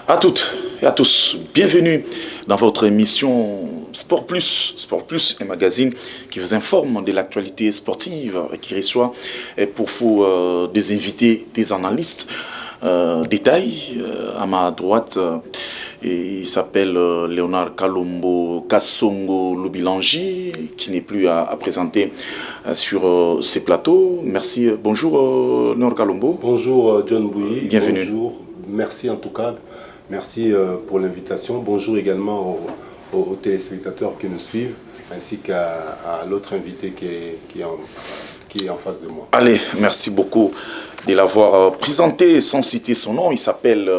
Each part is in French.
À toutes et à tous, bienvenue dans votre émission Sport Plus, un magazine qui vous informe de l'actualité sportive et qui reçoit pour vous des invités, des analystes. Détail, à ma droite, il s'appelle Léonard Kalombo Kassongo Lubilangi, qui n'est plus à présenter sur ces plateaux. Merci, bonjour Léonard Kalombo. Bonjour John Bouilly, bienvenue. Bonjour, merci en tout cas. Merci pour l'invitation. Bonjour également aux téléspectateurs qui nous suivent, ainsi qu'à l'autre invité qui est en face de moi. Allez, merci beaucoup de l'avoir présenté sans citer son nom. Il s'appelle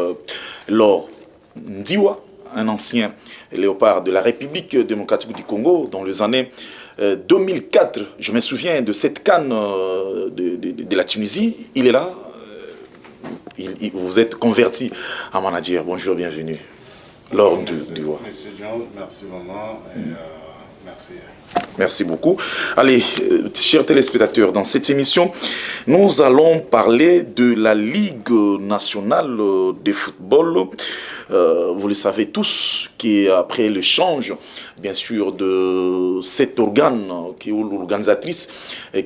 Laure Ndiwa, un ancien léopard de la République démocratique du Congo dans les années 2004. Je me souviens de cette CAN de la Tunisie. Il est là. Vous êtes converti en manager. Bonjour, bienvenue. Laure Ndiwa. Monsieur John, merci vraiment et merci. Merci beaucoup. Allez, chers téléspectateurs, dans cette émission, nous allons parler de la Ligue nationale de football. Vous le savez tous, qui après le change, bien sûr, de cet organe qui est l'organisatrice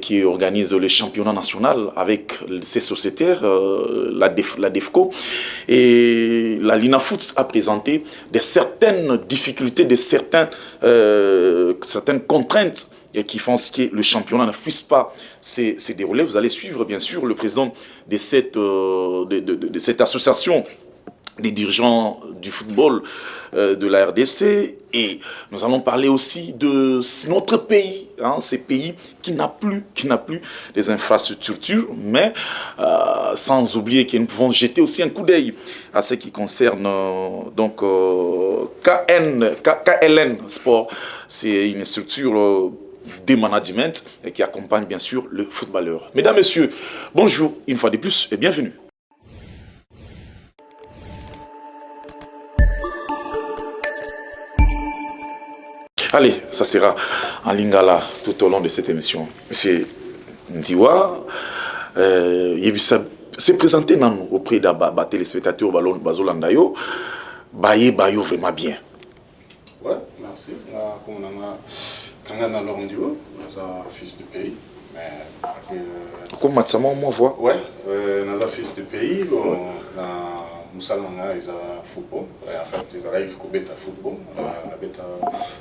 qui organise le championnat national avec ses sociétaires, la DEFCO, et la Linafoot a présenté certaines difficultés, certaines contraintes qui font que le championnat ne puisse pas se dérouler. Vous allez suivre, bien sûr, le président de cette association des dirigeants du football de la RDC, et nous allons parler aussi de notre pays, ces pays qui n'a plus des infrastructures, mais sans oublier que nous pouvons jeter aussi un coup d'œil à ce qui concerne KLN Sport. C'est une structure de management qui accompagne bien sûr le footballeur. Mesdames, Messieurs, bonjour une fois de plus et bienvenue. Allez, ça sera en lingala tout au long de cette émission. Monsieur Ndiwa, s'est présenté auprès des téléspectateurs Bazolandayo, Bayo vraiment bien. Ouais, merci. Comme on a Kangana Laure Ndiwa, c'est un fils du pays. Comme Matsama, moi, voit. Ouais, c'est un fils du pays. Moussalmanga is a football. En fait, ils arrivent au bêta football. La bêta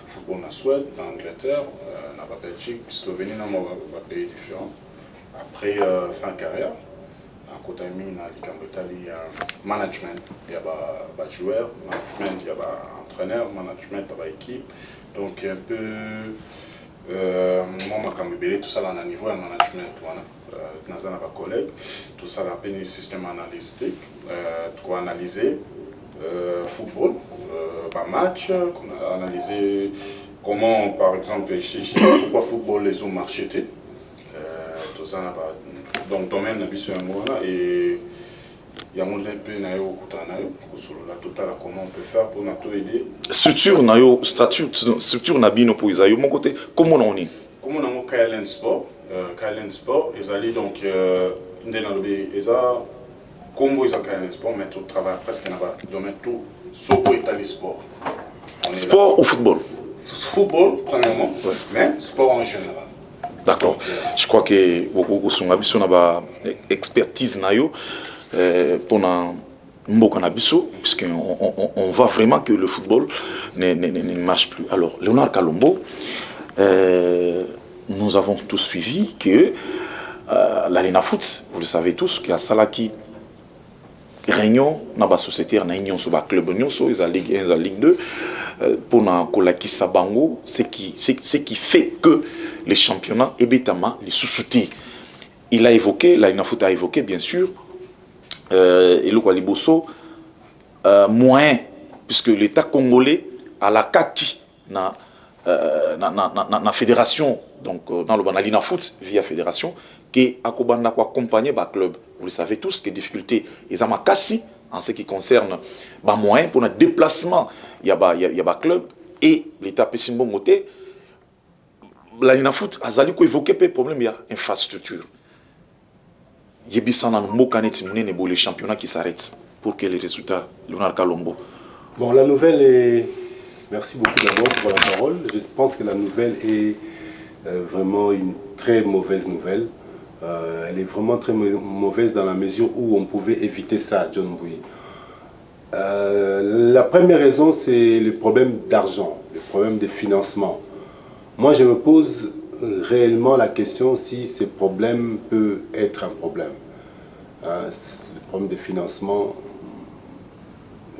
football en Suède, en Angleterre, en Belgique, Slovénie, dans un pays différent. Après fin carrière, à côté de mine, il y a management, il y a joueur, management, il y a entraîneur, management, il y a équipe. Donc un peu, moi, je tout ça à un niveau de management. Dans un collègue, tout ça appelle un système analytique, qu'on a analysé football, par match, qu'on a analysé comment, par exemple, pourquoi football les ont marché, tout ça, donc domaine n'a et il y a un peu la totale comment on peut faire pour nous aider. Structure n'a bien pour Isaïe, mon côté, comment on est? Comment on a KLN Sport. KLN Sport, ils allaient donc Combo ils ont KLN Sport, mais tout travail presque dans le domaine tout sauf pour Italie sport. Sport ou football? Football premièrement, ouais. Mais sport en général. D'accord. Je crois que beaucoup sont habitués à expertise nayo pour puisqu'on voit vraiment que le football ne marche plus. Alors, Léonard Kalombo, nous avons tous suivi que la Linafoot, vous le savez tous, qu'il y a Salaki réunion dans la société, dans le club, dans la Ligue 1, dans la Ligue 2, pour la Sabango, ce qui fait que les championnats et Betama, les sous-soutis. Il a évoqué, la Linafoot a évoqué bien sûr, et le Kwaliboso, moyen, puisque l'État congolais a la kaki dans la fédération, donc dans le Linafoot via fédération, qui a accompagné le club. Vous le savez tous, que les difficultés, ils ont cassé en ce qui concerne les moyens pour le déplacement. Il y a un club et l'État Pessimbo Moté. La Linafoot a évoqué le problème de l'infrastructure. Il y a des championnats qui s'arrêtent. pour que les résultats, Léonard Kalombo? Bon, la nouvelle est... Merci beaucoup d'abord pour la parole. Je pense que la nouvelle est vraiment une très mauvaise nouvelle. Elle est vraiment très mauvaise dans la mesure où on pouvait éviter ça à John Bouy. La première raison, c'est le problème d'argent, le problème de financement. Moi, je me pose réellement la question si ce problème peut être un problème. Le problème de financement.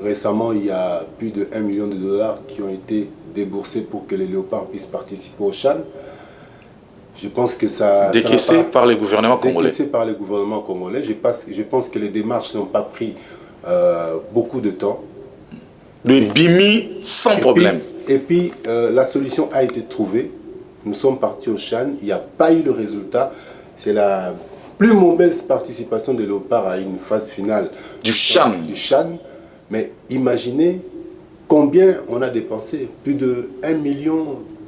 Récemment, il y a plus de 1 million de dollars qui ont été déboursés pour que les léopards puissent participer au CHAN. Je pense que ça... Décaissé par les gouvernements congolais. Décaissé par les gouvernements congolais. Je pense que les démarches n'ont pas pris beaucoup de temps. Le BIMI sans problème. Et puis, la solution a été trouvée. Nous sommes partis au CHAN. Il n'y a pas eu de résultat. C'est la plus mauvaise participation des léopards à une phase finale du CHAN. Mais imaginez combien on a dépensé. Plus de 1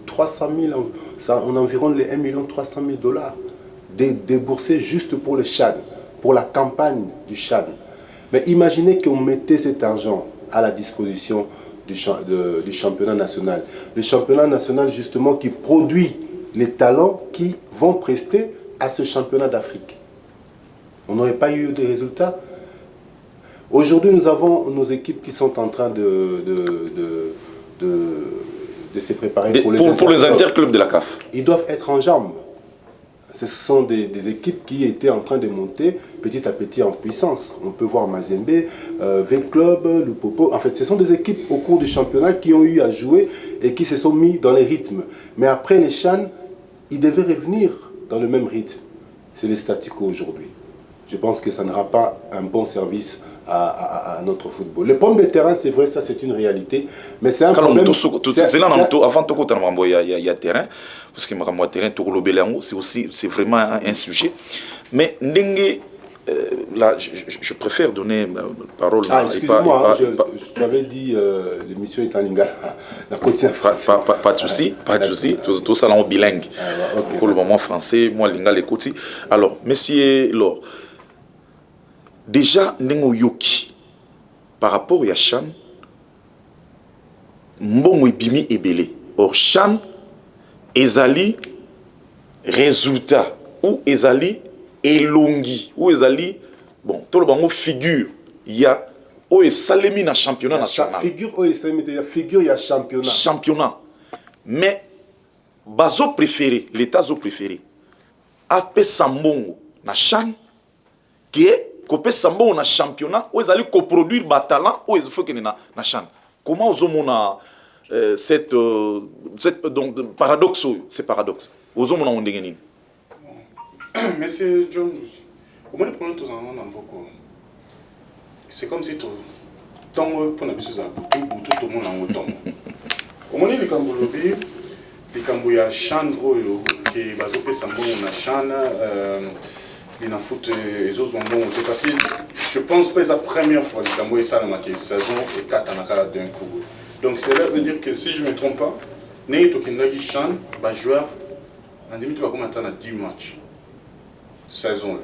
300 000, on environ les 1 300 000 dollars déboursés juste pour le CHAN, pour la campagne du CHAN. Mais imaginez qu'on mettait cet argent à la disposition du championnat national. Le championnat national justement qui produit les talents qui vont prester à ce championnat d'Afrique. On n'aurait pas eu de résultats. Aujourd'hui, nous avons nos équipes qui sont en train de se préparer pour les interclubs de la CAF. Ils doivent être en jambes. Ce sont des équipes qui étaient en train de monter petit à petit en puissance. On peut voir Mazembe, V-Club, Lupopo. En fait, ce sont des équipes au cours du championnat qui ont eu à jouer et qui se sont mis dans les rythmes. Mais après les CHAN, ils devaient revenir dans le même rythme. C'est le statu quo aujourd'hui. Je pense que ça n'aura pas un bon service à notre football. Le problème de terrain, c'est vrai, ça c'est une réalité, mais c'est un problème... C'est là, avant il y a terrain, parce que le terrain, c'est vraiment un sujet. Mais là, je préfère donner la parole à... Excuse-moi, je t'avais dit, l'émission est en lingala. Pas de souci, pas de souci. Tout ça là en bilingue. Pour le moment français, moi lingala écoute. Alors, monsieur Laure, déjà, Nengo Yoki, par rapport à Chan, Mbongo Ibimi Ebele. Or, Chan, Ezali, résultat, ou Ezali, Elongi, ou Ezali, bon, tout le monde figure, il y a, ou Esalemi na championnat national. Figure, il y a championnat. Championnat. Mais, Bazo préféré, l'État zo préféré, AP Sambongo na Chan, qui est Copé Sambo na championnat, où ils allaient coproduire des talents, où il faut qu'il y ait na CHAN. Comment ils ont cette donc paradoxe, c'est paradoxe. Ils ont un dégât. Monsieur John, comment le problème tous en beaucoup. C'est comme si tout pour la bise tout le monde en autant. Comment les Cambolobi, les Camboya CHAN qui basé Sambo na CHAN. Il foot les autres parce que je pense que c'est la première fois que Camboya ça dans la saison et 4 d'un coup. Donc cela veut dire que si je ne me trompe pas, Néo Tokindagi Chan va jouer en limite va commencer à 10 matchs saison.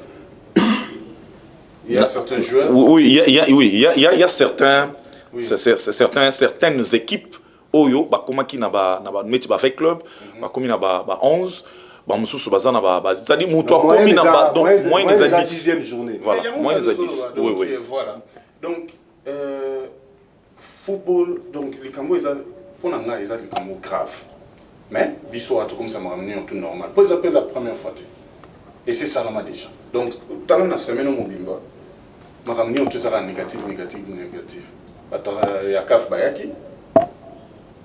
Il y a certains joueurs. Oui, il y a certains, oui. Certaines équipes Oyo ba comment qui n'a pas mettre avec club, ba comme n'a pas 11. C'est-à-dire que donc moins des 10e journée. Voilà, moins des 10. Oui, oui. Voilà. Donc football, donc les Cambos pour nous ils ont des Cambos graves. Mais biso a tout comme ça m'a ramené en tout normal. Pour ils appellent la première fois. Et c'est ça là déjà. Donc dans la semaine au Mobimba, m'a ramené en tout ça négatif. Il y a CAF Bayaki.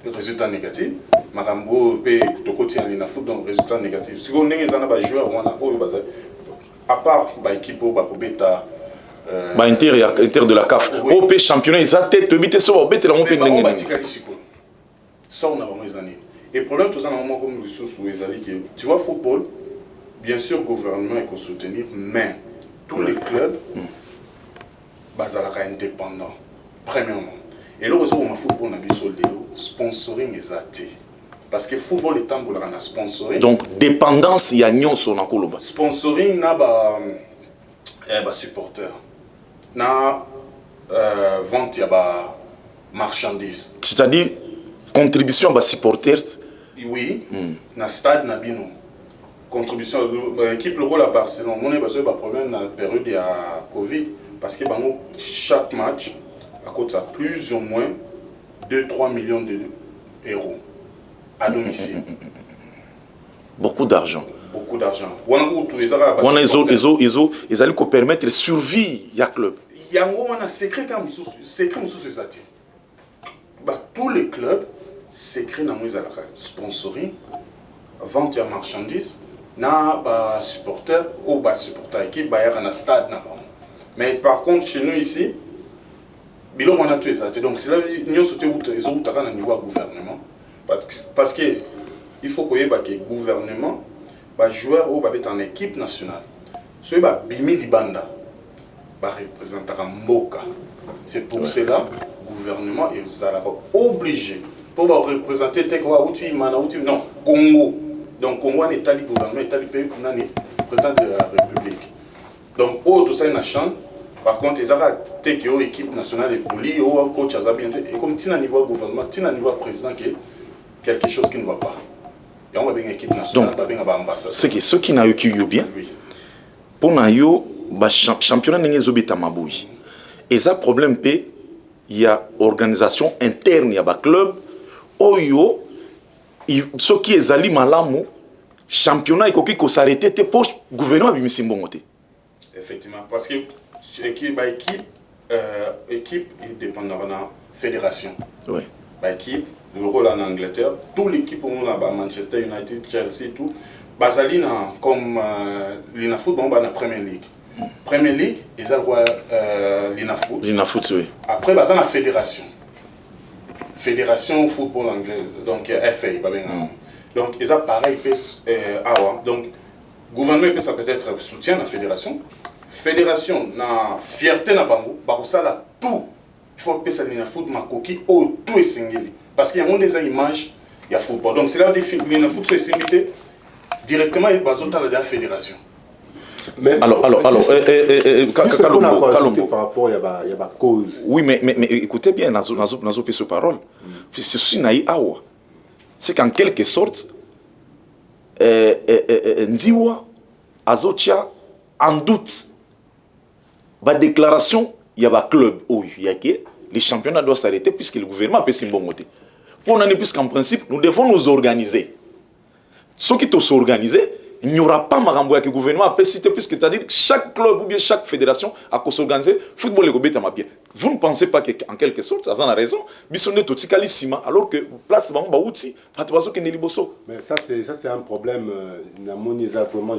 Résultat négatif. Marambo pe kutokoti na foot donc résultat négatif. Si on est un joueur à part ba équipe ba kobeta Inter de la CAF. OP championnat ils a tête bité so bête la on fait ndenge. Ça on a vraiment les années. Et problème tout ça normalement comme ressources ou les alliés tu vois football bien sûr le gouvernement il faut soutenir mais tous les clubs bazalaka indépendants premièrement. Et là, on a football, on a vu sponsoring est athée. Parce que le football est en train de sponsoring. Donc, dépendance, il y a une sur la Koloba. Sponsoring, il y a des supporters. Il y a vente ya ba marchandises. C'est-à-dire contribution à supporters. Oui, na stade na bino. Contribution équipe le rôle à Barcelone. On a besoin de problème dans la période de Covid parce que chaque match a coûté plus ou moins 2-3 millions d'euros à domicile. Beaucoup d'argent. Beaucoup d'argent. Ils allaient permettre de survie à club. Il y a un secret comme ça. Tous les clubs secret dans les sponsoring, vente de marchandises, na supporter ou supporter qui baillent dans stade na. Mais par contre chez nous ici, bilo on a tout ça. Donc c'est là nous sauter ils ont à niveau gouvernement parce que il faut que le gouvernement ba joueur ou ba en équipe nationale. Ceux ba bimi libanda ba représenter Mboka. C'est pour cela gouvernement est obligé pour représenter non Congo. Donc Congo est le gouvernement, est le président de la République. Donc tout ça est chambre. Par contre, ils ont une équipe nationale et poli, ou coach et comme tu as niveau gouvernement, tu as niveau président quelque chose qui ne va pas. Et on va bien une équipe nationale, on va bien un ambassadeur. C'est que ceux qui n'ont eu bien, pour nous, le championnat n'est pas maboui. Et ça problème il y a organisation interne, il y a un club, ceux qui sont allés malamu, championnat il s'arrêter pour le gouvernement effectivement, parce que l'équipe est dépendante de la fédération. Oui. L'équipe, le rôle en Angleterre, toute l'équipe Manchester United, Chelsea, tout, Basalina comme l'Ina Football dans la Premier League. Premier League, ils ont l'Ina Foot. L'Ina Foot, oui. Après, bah, la fédération. Fédération football anglais, donc FA. Donc, ils ont pareil, donc, gouvernement peut peut-être soutien la fédération. Fédération, na fierté na bango, ça là tout. Il faut que ça l'Ina Foot, ma coquille, tout est singulier. Parce qu'il y a des images, il y a football. Donc, c'est là que l'Ina Foot est singulier directement avec la fédération. Mais alors, Kalombo. Par rapport à la cause. Oui, mais écoutez bien, dans ce parole, c'est qu'en quelque sorte, Ndiwa, Azotia, en doute, la déclaration, il y a un club où les championnats doivent s'arrêter puisque le gouvernement peut s'imbomoter. Pour nous, puisqu'en principe, nous devons nous organiser. Ceux qui doivent s'organiser, il n'y aura pas Maramboua que le gouvernement peut citer, puisque c'est-à-dire que chaque club ou bien chaque fédération a s'organiser. Football est bien. Vous ne pensez pas qu'en quelque sorte, ça a raison, alors que place Bamba Outi, mais ça c'est un problème. Ils ont vraiment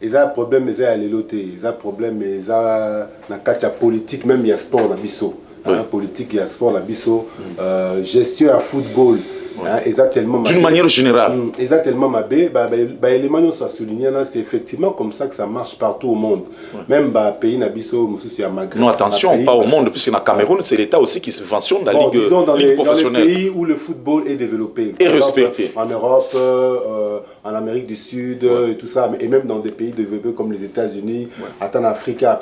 ils ont un problème, ils ont un problème, ils ont un politique, même il y a sport dans Bisso. Politique, il y a sport dans Bisso. Gestion à football. D'une manière générale. Exactement, l'élément soit souligné, c'est effectivement comme ça que ça marche partout au monde. Même dans pays Nabiso, non, attention, pas au monde, puisque dans le Cameroun, c'est l'État aussi qui subventionne la ligue, ligue professionnelle. Dans les pays où le football est développé. Et respecté. En Europe, en Amérique du Sud, et tout ça, et même dans des pays développés comme les États-Unis, en Afrique, en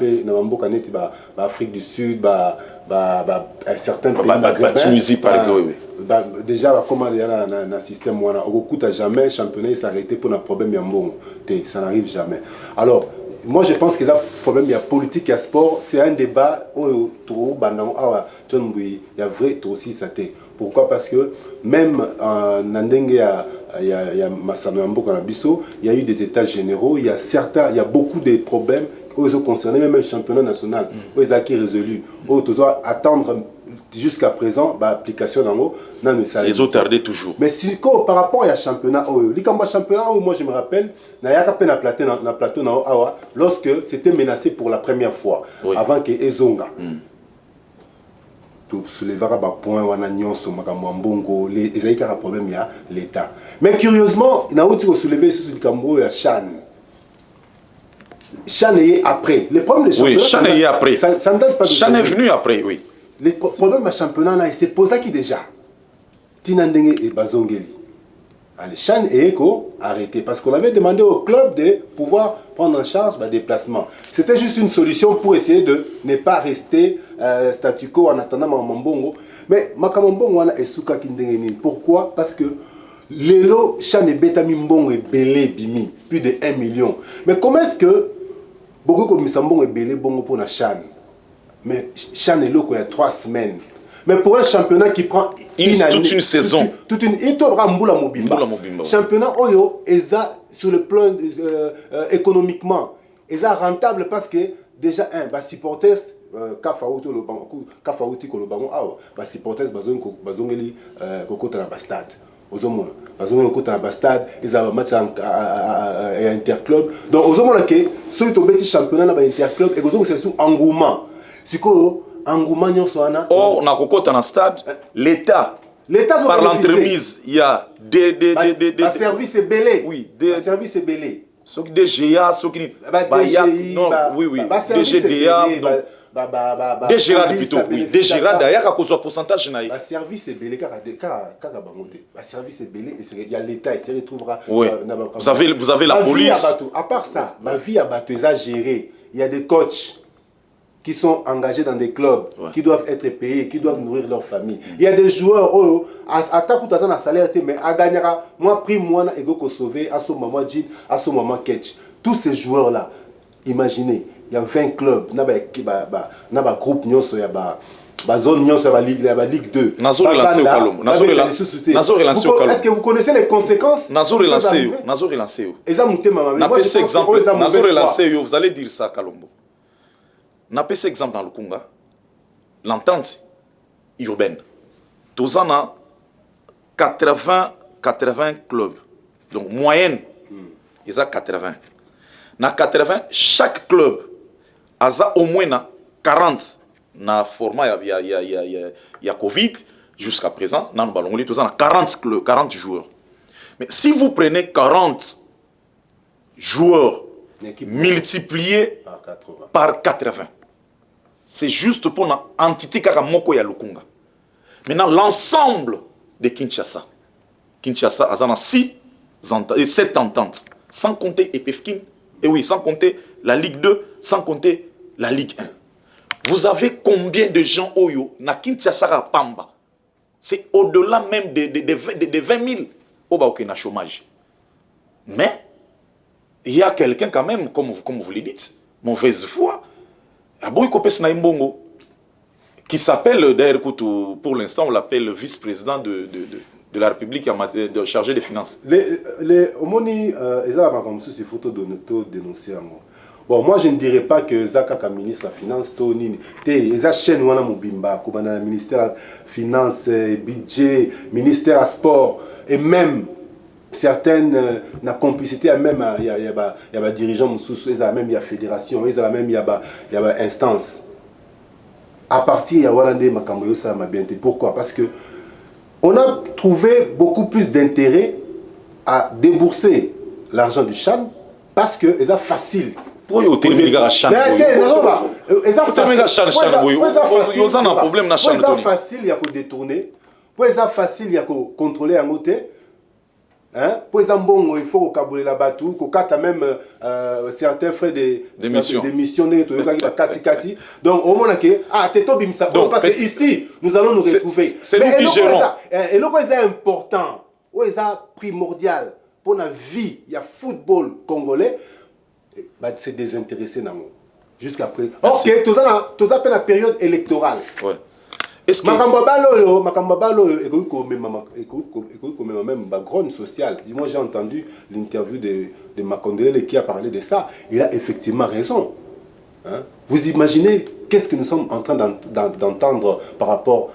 Afrique du Sud, certains pays maghrébins. Tunisie, par exemple, oui. Déjà, comment il y a un système où on a jamais championnat s'arrêter pour un problème ça n'arrive jamais. Alors, moi je pense qu'il y a un problème, il y a politique, il y a sport, c'est un débat où il y a vrai aussi ça. Pourquoi? Parce que même en Nandenge, il y a Massano Mboka na Bisso, il y a eu des états généraux, il y a beaucoup de problèmes qui ont concerné même le championnat national, où ils ont été résolus, où ils doivent attendre jusqu'à présent, l'application d'en ils ont tardé toujours. Mais si par rapport à championnat, moi je me rappelle, il y a un plateau lorsque c'était menacé pour la première fois, avant que Ezonga. Tout soulevera un point, on a un problème, il y a l'État. Mais curieusement, il y a aussi soulevé sur le Cameroun, il y a Chan. Chan est après. Le problème des championnats. Oui, Chan est après. Ça ne date pas de Chan est venu après, oui. Le problème du championnat, c'est posé qui déjà Tinandenge et Bazongeli. Allez, Chan et Eko, arrêté. Parce qu'on avait demandé au club de pouvoir prendre en charge le déplacement. C'était juste une solution pour essayer de ne pas rester statu quo en attendant Mamambongo. Mais Makamambongo est souka kindengeni. Pourquoi? Parce que Lelo, Chan et Betami Mbongo est belé bimi, plus de 1 million. Mais comment est-ce que beaucoup comme Misambongo est belé bongo pour la Chan? Mais Chan est là il y a 3 semaines. Mais pour un championnat qui prend toute une saison. Toute une championnat Oyo, sur le plan économiquement, est rentable parce que déjà, supporters, Kafauti Kolobango, supporters, bazongeli kokota na bastade. Ozomona, bazongeli kokota na bastade, ils ont un match interclub. Donc, ozomona que ceux qui ont bêti championnat na interclub, et ozomona c'est sous engouement. Or, na kokota na stade, l'État par l'entremise, il y a des services est belé. Oui, des services est belé. Ceux qui DGA, ceux qui non, oui, DGDA, DGRA plutôt, oui, DGRA d'ailleurs à cause du pourcentage na. Service est belé car service est belé et il y a l'État et se retrouvera. Oui. Vous avez la police. À part ça, ma vie à Bateau est gérée. Il y a des coachs qui sont engagés dans des clubs, qui doivent être payés, qui doivent nourrir leur famille. Il y a des joueurs, à ta coûte à salaire, mais à gagner, moi, prix, moi, et go sauver, à ce moment, Jid, à ce moment, Ketch. Tous ces joueurs-là, imaginez, il y a 20 clubs, il y a un groupe, il y a la zone, il y a la Ligue 2. Est-ce que vous connaissez les conséquences? Nazor est lancé. Vous allez dire ça, Kalombo. Na pese exemple dans le Conga, l'entente urbaine. Tous en a 80 clubs. Donc moyenne, ils ont 80. Dans 80, chaque club a au moins 40. Dans format, il y a Covid jusqu'à présent. Dans le ballon, tous en a 40 joueurs. Mais si vous prenez 40 joueurs multipliés par 80, c'est juste pour l'entité Karamoko ya Lukunga. Maintenant, l'ensemble de Kinshasa a 7 ententes, sans compter Epefkin, et oui, sans compter la Ligue 2, sans compter la Ligue 1. Vous avez combien de gens Oyo na Kinshasa à Pamba? C'est au-delà même de 20 000 au na chômage. Mais, il y a quelqu'un quand même, comme vous le dites, mauvaise foi, qui s'appelle, d'ailleurs, pour l'instant, on l'appelle le vice-président de la République en matière de chargé des finances. Bon, moi je ne dirais pas que Zaka comme ministre de la Finance, Tony, Eza chaîne wana mobimba, comme ministère Finance, budget, ministère Sport, et même certaines na complicité même il y a dirigeants mususu même il y a fédération il y a même il y a instance à partir il y a Walande makambo ça m'a bien. Pourquoi? Parce que on a trouvé beaucoup plus d'intérêt à débourser l'argent du Chan parce que c'est facile. Pour yo télé gars Chan problème na Chan c'est facile il y a que détourner pour ça facile il y a que contrôler en côté. Pour exemple, il faut que la bateau, que même certains frais d'émission. Donc, au moins, parce que ici, nous allons nous retrouver. C'est nous qui gérons. Et là, c'est important, c'est primordial pour la vie, il y a football congolais, c'est désintéressé. Jusqu'à présent. Ok, tout ça, la période électorale. Ouais. Même background social. Moi j'ai entendu l'interview de Makondele qui a parlé de ça. Il a effectivement raison. Vous imaginez qu'est-ce que nous sommes en train d'entendre par rapport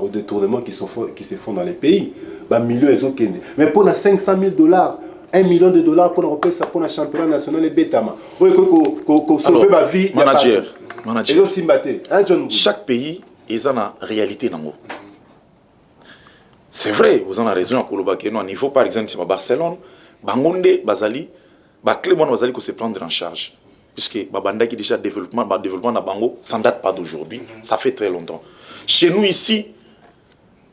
aux détournements qui se font dans les pays. Mais pour les $500 000, $1 million pour le championnat national et Betama. Sauver ma vie. Manager. Chaque pays ils ont la réalité. C'est vrai, vous en avez raison à Kouloubakeno. Au niveau, par exemple, c'est Barcelone, Bangonde, Bazali, Clément Bazali, se prendre en charge. Puisque Babanda qui déjà développement dans Bango, ça ne date pas d'aujourd'hui, ça fait très longtemps. Chez nous ici,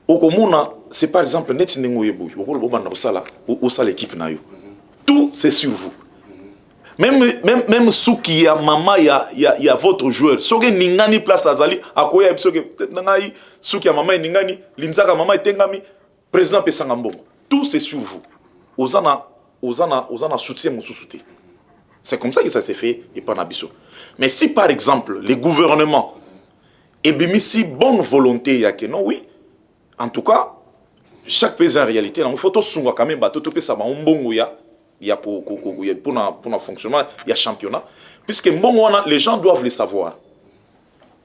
au Komuna, c'est par exemple, net Nengo Yebou, au Sala l'équipe Nayo. tout c'est sur vous. Même sous qui y a maman, il y a votre joueur. Si vous avez une place à Zali, à quoi il y a sous qui a maman, l'inzaka maman et tengami, président Pesangambon. Tout c'est sur vous. Osana soutien mon sous-soutien. C'est comme ça que ça s'est fait et pas Nabiso. Mais si par exemple les gouvernements et bien si bonne volonté il y a que non, oui, en tout cas, chaque pays en réalité, il faut tout sounger quand même, tout ça va un bon il y a pour le fonctionnement, il y a championnat. Puisque les gens doivent le savoir.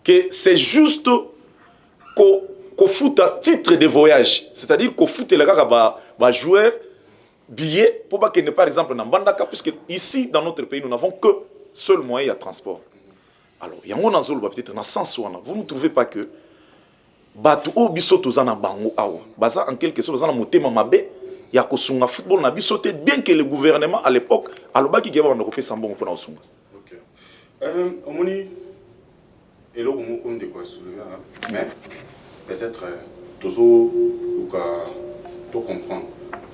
Que c'est juste qu'on fout un titre de voyage. C'est-à-dire qu'on fout les gars qui jouer billet pour pas qu'il n'y ait par exemple dans Bandaka. Puisque ici, dans notre pays, nous n'avons que seul moyen de transport. Alors, il y a un zone peut-être dans sens où vous ne trouvez pas que Batu Obiso Tozana Bango Awa. Baza en quelque sorte, Bazana Motema Mabe. Il y a un football na bisoté bien que le gouvernement à l'époque a le baki qui va en Europe sans bon pour nous. OK. Omoni et là on compte de quoi soulever mais peut-être tozo ou ka to comprendre.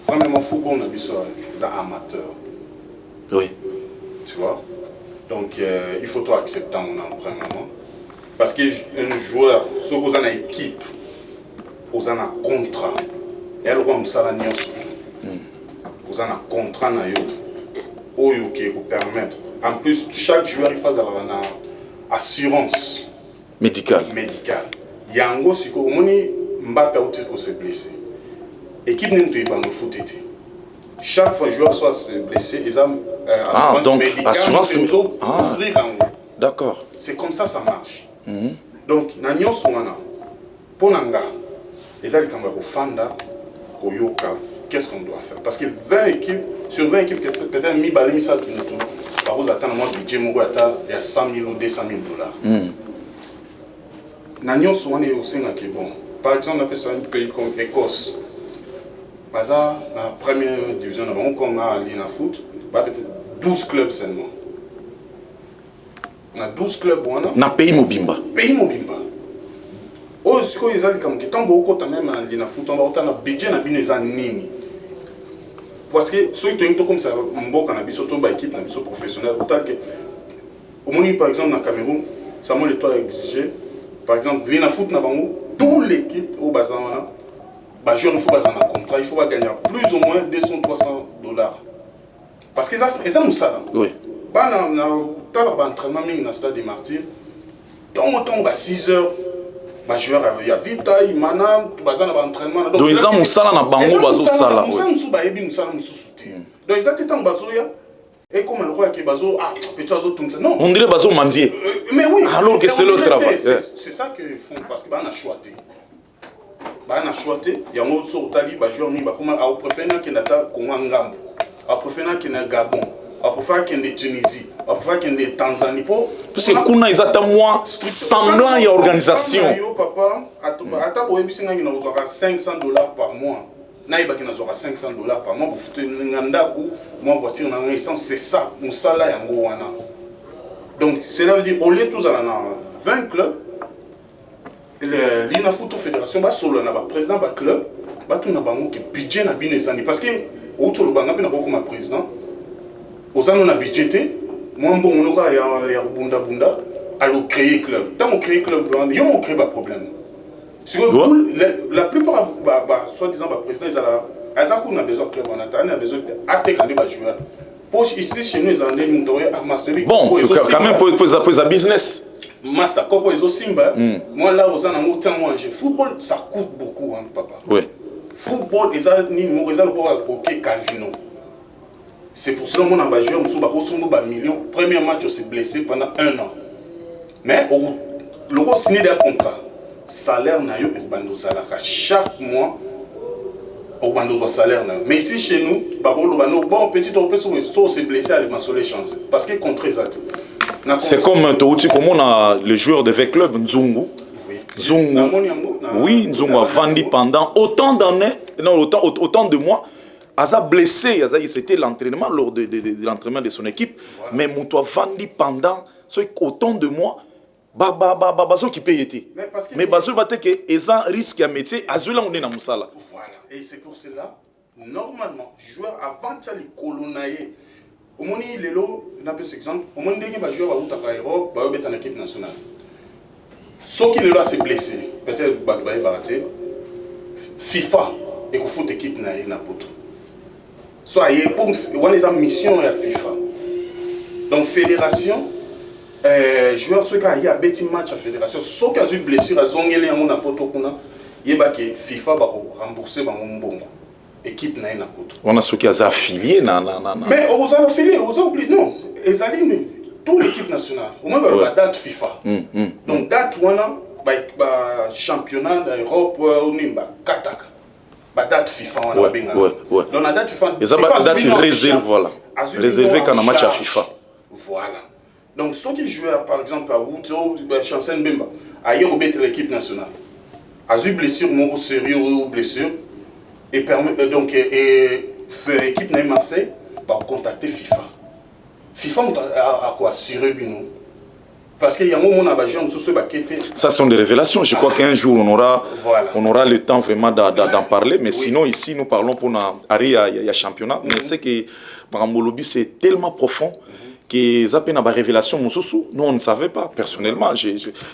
Premièrement football na biso les amateurs. Oui. Tu vois? Donc il faut tout accepter en premièrement parce que un joueur soit vous en équipe, vous en a contrat. Elle va me salanier surtout. Vous avez un contrat qui vous permettre. En plus, chaque joueur il fait une assurance médicale. Il y a un gros si vous Mbappé a se blessé. L'équipe n'est pas en foot. Chaque fois que le joueur soit blessé, ils ont assurance donc, médicale. Assurance D'accord. C'est comme ça marche. Donc, pour Nanga, ils ont dit Fanda, Koyoka. Qu'est-ce qu'on doit faire? Parce que 20 équipes, sur 20 équipes, peut-être mi balé ça tout. Par contre, attends, moi, budget, il y a 100 000 ou 200 000 $. Bon. Par exemple, on appelle ça un pays comme Écosse. La première division, comme on a l'Ina Foot, peut-être 12 clubs seulement. On a 12 clubs. On a pays Mobimba. Pays Mobimba. Oh, ce que les gens disent, quand beaucoup de même en Lina Foot, on va avoir un budget na nini. Parce que ceux qui sont comme ça, on va avoir une équipe professionnelle. Au moins, par exemple, au Cameroun, Samuel Eto'o a exigé, par exemple, Lina Foot, toute l'équipe au Bazan, il faut un contrat, il faut gagner plus ou moins $200-300. Parce que c'est ça. Oui. Dans l'entraînement dans le stade des Martyrs, on a 6 heures. Il y a Vita, il y a Mana, il y a l'entraînement. Donc, ils ont un sala na bango bazo sala. Donc, ils ont été en bazoya. Et comme le roi qui est bazo, peut-être tout ça. Non. On dirait bazo mandier. Mais oui. Alors que c'est leur travail. C'est ça qu'ils font parce qu'on a choisi. On a choisi. Il y a un autre sur Tali, joueur mi, on préfère qu'il y ait Congo Ngambo, on préfère qu'il y ait Gabon, on préfère qu'il y ait Tunisie, on préfère qu'il y ait Tanzanie. Parce que kuna exactement semblant il y a organisation. Papa, ata boyebisinga ngina uzwaka $500 par mois. Na ibaki na uzwaka $500 par mois pour foutre ngandako, moi voiture na essence, c'est ça, musala yango wana. Donc cela veut dire au lieu tous à 20 clubs, l'Ina Foot Fédération ba solo na ba président ba club, ba tout na bango que budget na binezani parce que autour le banga na comme président, ozano na budgeté, moi bon on aura ya bunda alors créer club. Tant on crée club, il on crée pas problème. La plupart soi-disant président ils a besoin de club on a besoin d'attaquer des joueurs. Pour ici chez nous ils ont des master. Bon, quand même pour ça business. Massa Kopo et Simba, moi là aux années où football ça coûte beaucoup papa. Oui. Football ils casino. C'est pour cela que mon joueur a millions. Premier match s'est blessé pendant 1 an. Mais le gros signé des contrats. Salaire na yo urbando salaka chaque mois urbando doit salaire na. Mais ici chez nous, bon petit on peut se blesser à les chances parce que contre les autres. C'est comme on a le joueur de V-Club Nzungu. Oui, Nzungu a vendu pendant autant d'années, non, autant de mois. Aza blessé, c'était l'entraînement lors de l'entraînement de son équipe. Voilà. Mais Moutou a vendu pendant autant de mois. Bazo qui paye été. Mais Bazo va te que Eza risque à métier, Azula on est dans Moussala. Voilà. Et c'est pour cela, normalement joueur avant ça les colonnailler au moins lelo na peu exemple au moins ndenge ba joueur ba utaka Europe ba obeta na équipe nationale ce qui lelo s'est blessé peut-être ba baraté FIFA et ko foot équipe na poto soit y pour on les mission à FIFA donc fédération joueur ceux qui a beti match à fédération ceux qui a eu blessure à zongeli yango na poto kuna yeba que FIFA va rembourser ba mbongo équipe na poto on a ceux qui a affilié mais aux affiliés aux oublié non les alignés toute l'équipe nationale au moins la date FIFA donc date wana ba championnat d'Europe ou nimba kataka ba date FIFA wana benga donc la date FIFA et ça date réserve voilà réservé quand on match à FIFA voilà donc ceux qui jouent par exemple à Wuto Chansen Bemba ailleurs au l'équipe nationale a eu blessure mon sérieux ou blessure et permet donc et faire équipe na Marseille par contacter FIFA a quoi assurer bino parce qu'il y a un moment où ça sont des révélations. Je crois qu'un jour on aura le temps vraiment d'en parler. Mais sinon ici nous parlons pour il y a championnat. Mais c'est que Molobi c'est tellement profond que ça peut avoir révélation. Nous on ne savait pas personnellement.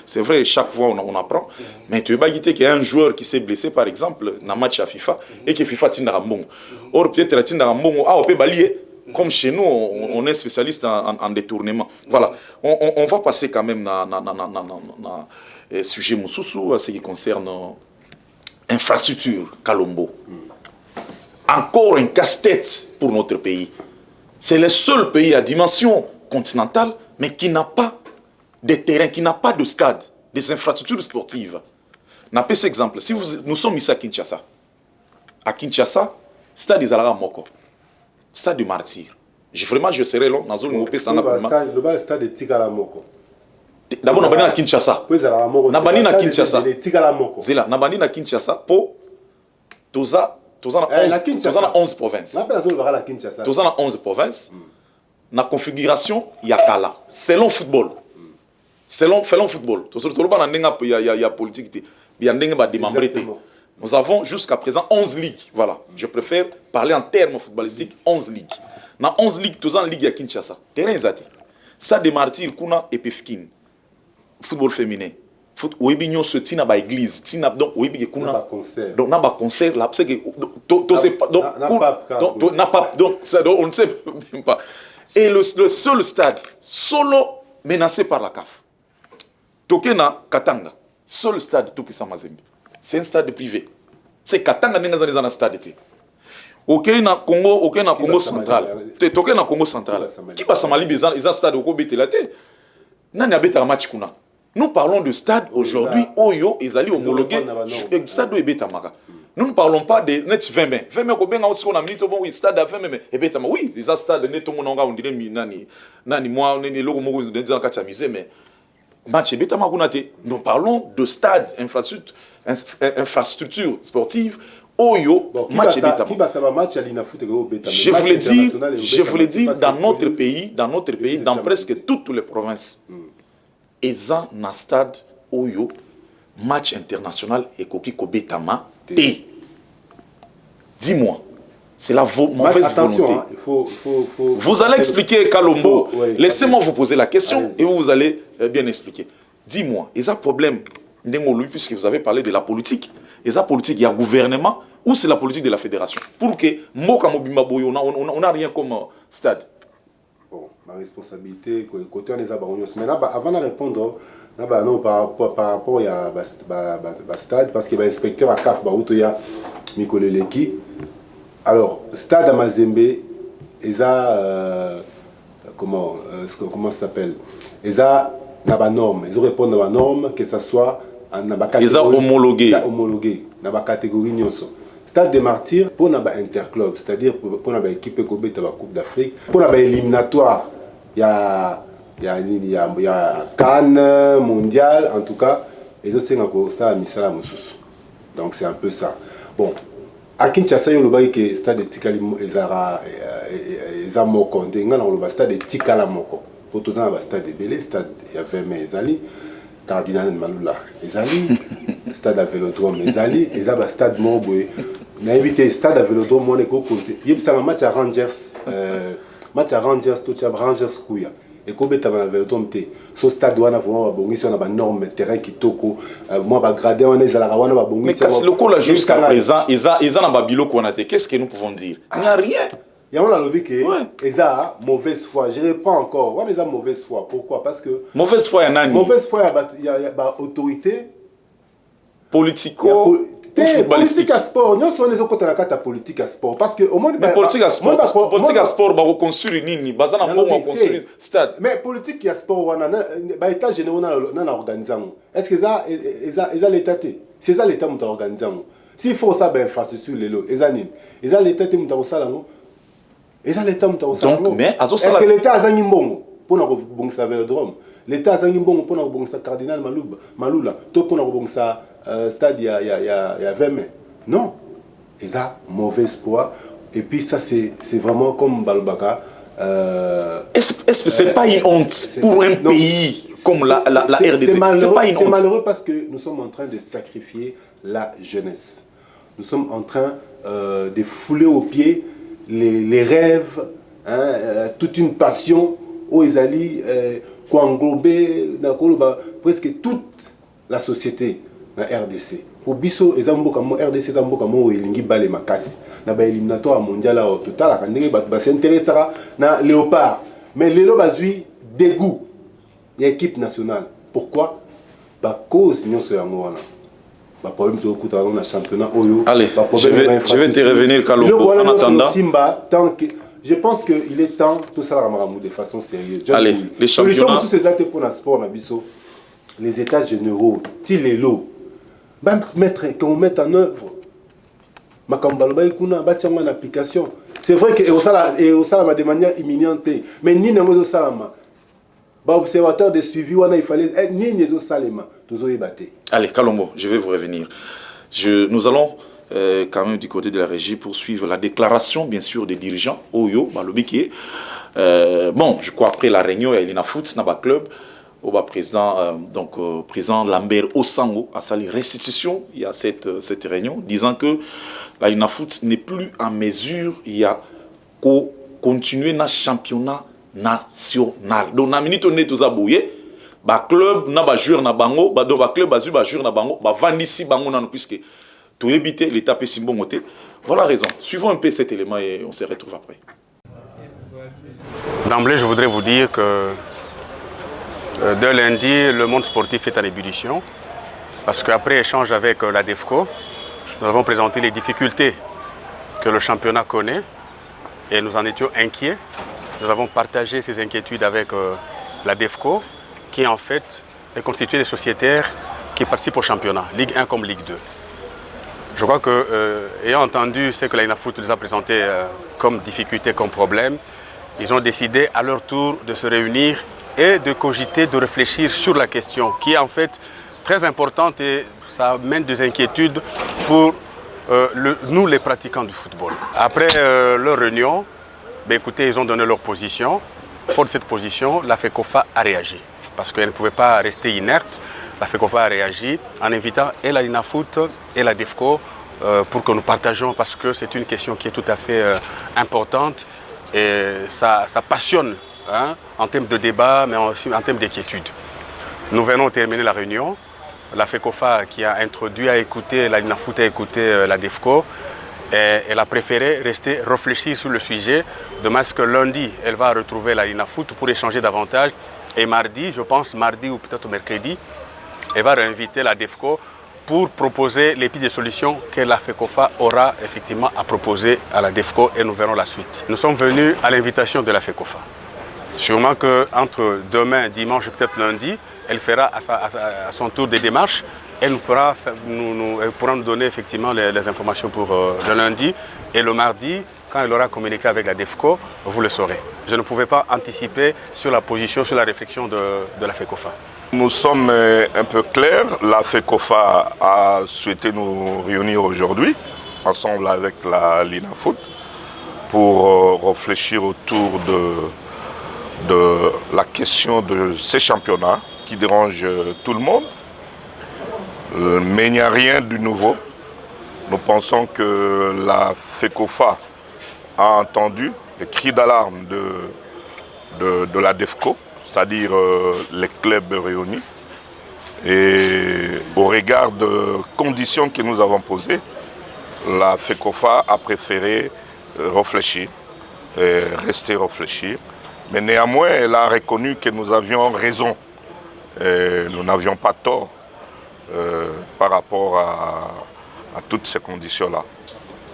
C'est vrai chaque fois on apprend. Mais tu vas dire qu'il y a un joueur qui s'est blessé par exemple dans un match à FIFA et que FIFA tient à Mbongo. Or peut-être tient à Mbongo on peut balayer. Comme chez nous, on est spécialiste en détournement. Voilà, on va passer quand même dans le sujet Moussoussou, à ce qui concerne infrastructure, Kalombo. Encore un casse-tête pour notre pays. C'est le seul pays à dimension continentale, mais qui n'a pas de terrain, qui n'a pas de stade, des infrastructures sportives. On a pas cet exemple. Si nous sommes ici à Kinshasa, stade des Alara Moko. Stade de martyr. Vraiment, je serai long. Le stade de Tikala Moko. D'abord, on a à Kinshasa. On a à Kinshasa. On a à Kinshasa pour Toza 11 provinces. Toza 11 provinces. La configuration, il y a Kala. Selon football. Selon football. Il y a politique. Il y a démembrité. Nous avons jusqu'à présent 11 ligues. Voilà. Je préfère parler en termes footballistiques, 11 ligues. Dans 11 ligues, tous en ligue à Kinshasa. Terrain zati. Ça de martyr kuna et pefkin. Football féminin. Oui, bien se tina ba église, tina donc oui bien kuna. Donc na ba concert là, c'est que to c'est pas donc n'a pas donc ça on ne sait pas. Et le seul stade solo menacé par la CAF. Tokena Katanga, seul stade tout puissant Mazembe. C'est un stade privé. C'est Katanga n'est pas un stade. Ok na Congo central. Toké na Congo central. Qui va s'amali ils ont stade au Kobete la té. Nani abeta match kuna. Nous parlons de stade aujourd'hui Oyo ezali homologué stade do ebeta maka. Nous ne parlons pas de net 20 mai. 20 mai ko benga aussi on a minute bon stade à 20 mai ebeta ma oui, ils ont stade net mon nga on dirait nani moi nani loko moko dans ka musée mais match ebeta makuna té. Nous parlons de stade infrastructure sportive Oyo match ebeta. Je voulais dire dans notre pays dans presque toutes les provinces. Ezan na stade Oyo match international et koki kobetama T. Dis-moi, c'est la mauvaise volonté. Hein, vous allez expliquer Kalombo. Laissez-moi vous poser la question et vous allez bien expliquer. Dis-moi, il y a un problème puisque vous avez parlé de la politique. Il y a politique, il y a gouvernement ou c'est la politique de la fédération. Pour que Moka Mobimba Boyo, on n'a rien comme stade. Bon, ma responsabilité, côté on les a mais là, avant de répondre, là, non, par rapport à stade, parce qu'il y a l'inspecteur à CAF, il y a Mikole Leki. Alors, stade à Mazembe, ils ont, comment ça s'appelle? Ils ont des normes, ils répondent à des normes, que ce soit en catégorie. Ils ont homologué. Ils ont homologué, dans la catégorie Nyonso. Stade des martyrs pour notre interclub, c'est-à-dire pour notre équipe de la Coupe d'Afrique, pour notre éliminatoire, il y a Cannes, Mondial, en tout cas, et aussi un stade Misala Moussous. Donc c'est un peu ça. Bon, à Kinshasa, il y a le stade de Tikali Moko, il y a le stade de Tikala Moko. Pour tous les stade de Belé, stade il y a 20 mai Cardinal Maloula, Stade à Vélodrome, et le stade Morboé. On a évité stade à Vélodrome, on est côté. Il y a un match à Rangers, tout ça, Rangers Kouya. Et quand on a Vélodrome, ce stade, on a vraiment un énorme terrain qui toko. Moi, je gradé, on est à la Rawana, mais quand le coup là jusqu'à présent, ils ont un babilo qu'on a été. Qu'est-ce que nous pouvons dire? Il n'y a rien. Il y a un lobby qui est mauvaise foi. Je reprends encore. On est à mauvaise foi. Pourquoi? Parce que. Mauvaise foi, il y a mauvaise foi, il y a autorité. Politico. Politique à sport. Nous sommes les autres côté de la politique à sport. Parce que au moins. Mais politique à sport. Politique à sport, va reconstruire Nini. Bazana bon reconstruire stade. Mais politique à sport, on a état général on a organisé. Est-ce que ça, l'état? C'est ça l'état qui a organisé. S'il faut ça, ben infrastructure les lots. Ils ont l'état qui a organisé. Donc, mais est-ce que l'État a un bon pour nous rebondir à Vélodrome? L'État a un bon pour nous rebondir à Cardinal Maloula. Tout pour nous rebondir à stade il y a 20 mai. Non. Ils ont mauvais espoir. Et puis ça, c'est vraiment comme Balbaka. Est-ce que ce n'est pas une honte pour un pays comme la RDC? C'est malheureux parce que nous sommes en train de sacrifier la jeunesse. Nous sommes en train de fouler aux pieds les rêves, toute une passion où ils allaient englober presque toute la société dans la RDC. Pour Bisso, les RDC, les Amboka, ils balé makasi. Na ba éliminatoire mondial au total, ça s'intéressera na Léopard. Mais les lots bazui dégoût l'équipe nationale. Pourquoi? Par cause nous sommes problème de championnat. Allez, je vais te revenir, Kalombo, en attendant. Je pense qu'il est temps, tout ça, de façon sérieuse. Allez, les championnats. Tous ces actes pour le sport, les états généraux, les lots, qu'on mette en œuvre. Application. C'est vrai que ça de manière imminente, mais ni ne salama. Observateur de suivi, il fallait ni les salema. Allez, Kalombo, je vais vous revenir. Nous allons quand même du côté de la régie poursuivre la déclaration, bien sûr, des dirigeants. Oyo, Balobiki. Bon, je crois après la réunion, il y a Elina Foot, Naba Club, au président Lambert Osango a sali restitution. Il y a cette réunion disant que la Elina Foot n'est plus en mesure, il y a qu'au continuer dans le championnat national. Donc, na minute on est tous abouillés. Ba club na ba joueur na bango, ba club ba joueur na bango, ba vanisi bango na puisque tout éviter l'état pessimbongoté. Voilà la raison. Suivons un peu cet élément et on se retrouve après. D'emblée, je voudrais vous dire que de lundi, le monde sportif est en ébullition parce qu'après échange avec la DEFCO, nous avons présenté les difficultés que le championnat connaît et nous en étions inquiets. Nous avons partagé ces inquiétudes avec la DEFCO, qui en fait est constituée des sociétaires qui participent au championnat, Ligue 1 comme Ligue 2. Je crois que, ayant entendu ce que l'Elina Foot nous a présenté comme difficulté, comme problème, ils ont décidé à leur tour de se réunir et de cogiter, de réfléchir sur la question, qui est en fait très importante et ça amène des inquiétudes pour nous les pratiquants du football. Après leur réunion, écoutez, ils ont donné leur position. Fort de cette position, la FECOFA a réagi. Parce qu'elle ne pouvait pas rester inerte. La FECOFA a réagi en invitant et la Elina Foot et la DEFCO pour que nous partagions, parce que c'est une question qui est tout à fait importante et ça passionne en termes de débat, mais aussi en termes d'inquiétude. Nous venons de terminer la réunion. La FECOFA qui a introduit, a écouté, la Elina Foot a écouté la DEFCO. Et elle a préféré rester réfléchir sur le sujet, de manière que lundi, elle va retrouver la Elina Foot pour échanger davantage. Et mardi, je pense mardi ou peut-être mercredi, elle va réinviter la DEFCO pour proposer les pistes de solutions que la FECOFA aura effectivement à proposer à la DEFCO et nous verrons la suite. Nous sommes venus à l'invitation de la FECOFA. Sûrement qu'entre demain, dimanche et peut-être lundi, elle fera à son tour des démarches. Elle pourra nous donner effectivement les informations pour le lundi et le mardi, quand elle aura communiqué avec la DEFCO, vous le saurez. Je ne pouvais pas anticiper sur la position, sur la réflexion de la FECOFA. Nous sommes un peu clairs. La FECOFA a souhaité nous réunir aujourd'hui, ensemble avec la Elina Foot, pour réfléchir autour de la question de ces championnats qui dérangent tout le monde. Mais il n'y a rien de nouveau. Nous pensons que la FECOFA a entendu les cris d'alarme de la DEFCO, c'est-à-dire les clubs réunis. Et au regard de conditions que nous avons posées, la FECOFA a préféré réfléchir, rester réfléchir. Mais néanmoins, elle a reconnu que nous avions raison. Nous n'avions pas tort par rapport à toutes ces conditions-là.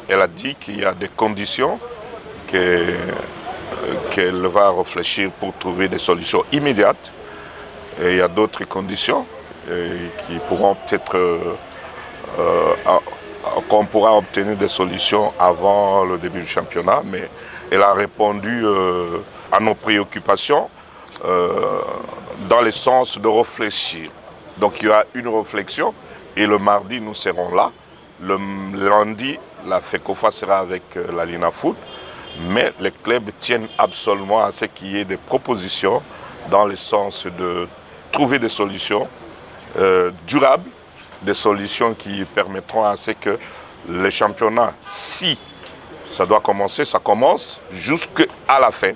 Elle a dit qu'il y a des conditions qu'elle va réfléchir pour trouver des solutions immédiates. Et il y a d'autres conditions qui pourront peut-être qu'on pourra obtenir des solutions avant le début du championnat, mais elle a répondu à nos préoccupations dans le sens de réfléchir. Donc il y a une réflexion et le mardi nous serons là. Le lundi, la FECOFA sera avec la Lina Foot, mais les clubs tiennent absolument à ce qu'il y ait des propositions dans le sens de trouver des solutions durables, des solutions qui permettront à ce que le championnat, si ça doit commencer, ça commence jusqu'à la fin.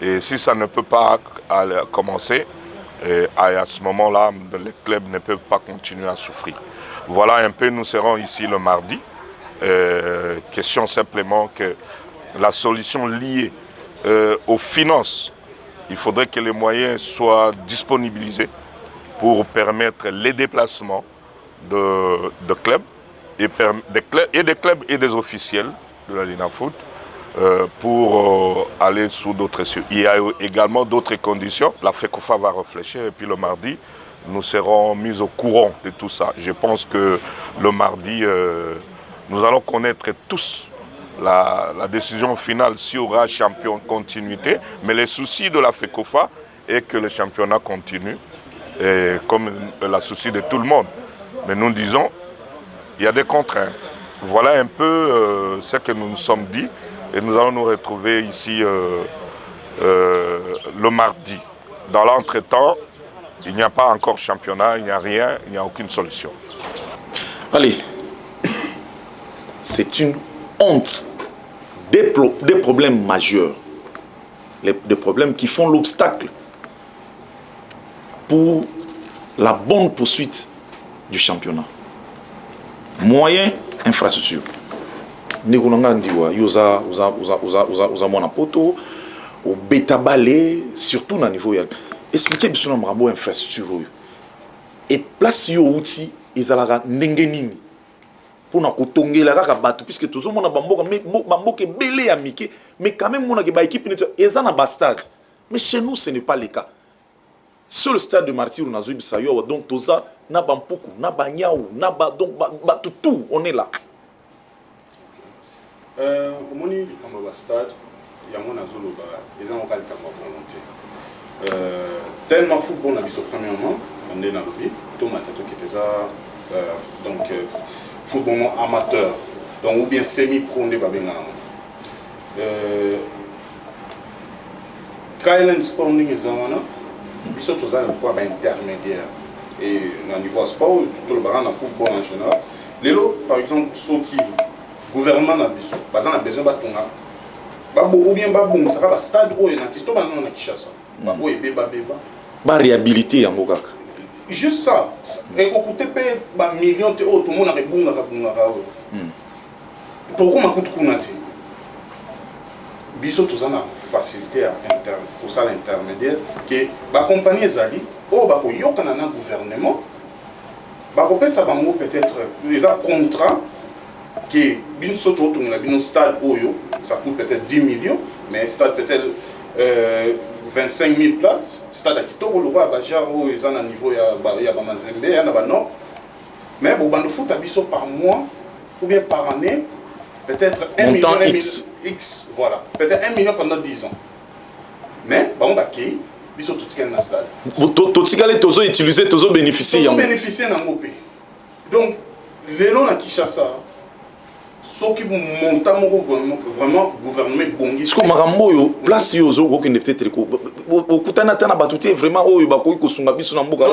Et si ça ne peut pas commencer, à ce moment-là, les clubs ne peuvent pas continuer à souffrir. Voilà un peu, nous serons ici le mardi. Question simplement que la solution liée aux finances, il faudrait que les moyens soient disponibilisés pour permettre les déplacements de clubs et des clubs et des officiels de la Lina Foot pour aller sous d'autres cieux. Il y a également d'autres conditions. La FECOFA va réfléchir et puis le mardi, nous serons mis au courant de tout ça. Je pense que le mardi, nous allons connaître tous la décision finale s'il y aura champion continuité. Mais le souci de la FECOFA est que le championnat continue, et comme le souci de tout le monde. Mais nous disons, il y a des contraintes. Voilà un peu ce que nous nous sommes dit. Et nous allons nous retrouver ici le mardi. Dans l'entretemps, il n'y a pas encore championnat, il n'y a rien, il n'y a aucune solution. Allez, c'est une honte. Des problèmes majeurs. Des problèmes qui font l'obstacle pour la bonne poursuite du championnat. Moyens, infrastructure. Negonanga ndiwa yoza mwana poto au beta balé surtout na niveau ya expliquer biso na mrambo infrastructure et place yo outil ezalaka ndenge nini pona kotongela kaka bato puisque tozo mona bamboka belé ya mike mais quand même mona ke ba équipe eza na ba stade mais chez nous ce n'est pas le cas. Sur le stade de Martyr na Zouib Sayo donc toza na bampuku na banyao na ba donc ba tout on est là. Au moni likambo ba stade yango nazoloba eza ngokali likambo volonté tellement football na biso premièrement ndé na lobi to matato qui était donc football amateur donc ou bien semi pro ndé babenga Kylan Sport ndingi zamana biso tozala kwa ba intermédiaire et na niveau sport tout le baran na football en général lelo par exemple ceux qui gouvernement na biso baza na besoin batonga babo ou bien babongo saka ba stade oyo na kisto bana na Kinshasa babo ebeba ba réhabiliter yango kaka juste ça et ko coûter pe ba millions te o tout monde na rebunga oyo to ko makutu kunati biso tozana facilité à pour ça l'intermédiaire que ba compagnie ezali o ba ko yokana na gouvernement ba ko pesa bango peut-être les contrats que bin soto tongela bin stade oyo ça coûte peut-être 10 millions mais stade peut-être 25 000 places stade à Kitoko le roi bajar o ezana niveau ya ba Mazembe ya na ba non mais bon bando foot abiso par mois ou bien par année peut-être 1 million X voilà peut-être 1 million pendant 10 ans mais bon ba ki biso tout ce na stade tout ce que tozo utiliser tozo bénéficier na ngopé donc les noms à Kinshasa ceux qui montent vraiment gouvernement bongi ce que marambo yo place yo zo ko peut-être au kutana tana batouté vraiment oh il bakoui kosunga biso na mboka